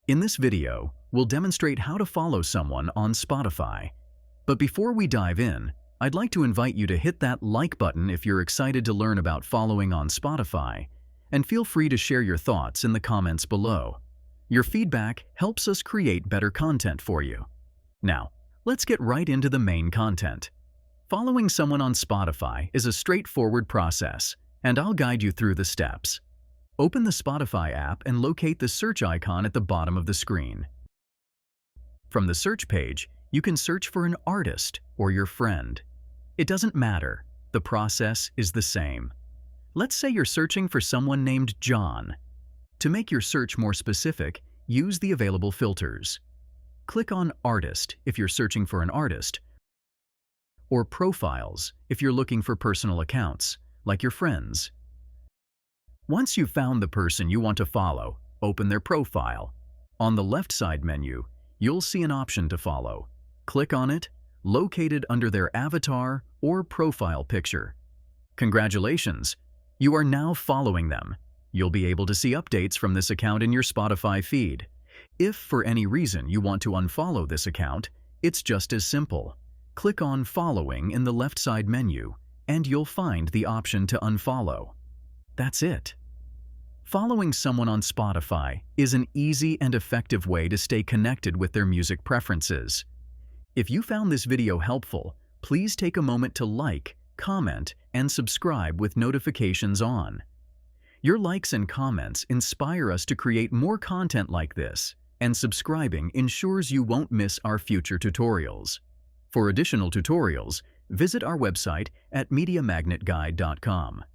In this video, we'll demonstrate how to follow someone on Spotify. But before we dive in, I'd like to invite you to hit that like button if you're excited to learn about following on Spotify, and feel free to share your thoughts in the comments below. Your feedback helps us create better content for you. Now, let's get right into the main content. Following someone on Spotify is a straightforward process, and I'll guide you through the steps. Open the Spotify app and locate the search icon at the bottom of the screen. From the search page, you can search for an artist or your friend. It doesn't matter, the process is the same. Let's say you're searching for someone named John. To make your search more specific, use the available filters. Click on Artist if you're searching for an artist, or Profiles if you're looking for personal accounts, like your friends. Once you've found the person you want to follow, open their profile. On the left side menu, you'll see an option to follow. Click on it, located under their avatar or profile picture. Congratulations! You are now following them. You'll be able to see updates from this account in your Spotify feed. If for any reason you want to unfollow this account, it's just as simple. Click on Following in the left side menu, and you'll find the option to unfollow. That's it. Following someone on Spotify is an easy and effective way to stay connected with their music preferences. If you found this video helpful, please take a moment to like, comment, and subscribe with notifications on. Your likes and comments inspire us to create more content like this, and subscribing ensures you won't miss our future tutorials. For additional tutorials, visit our website at MediaMagnetGuide.com.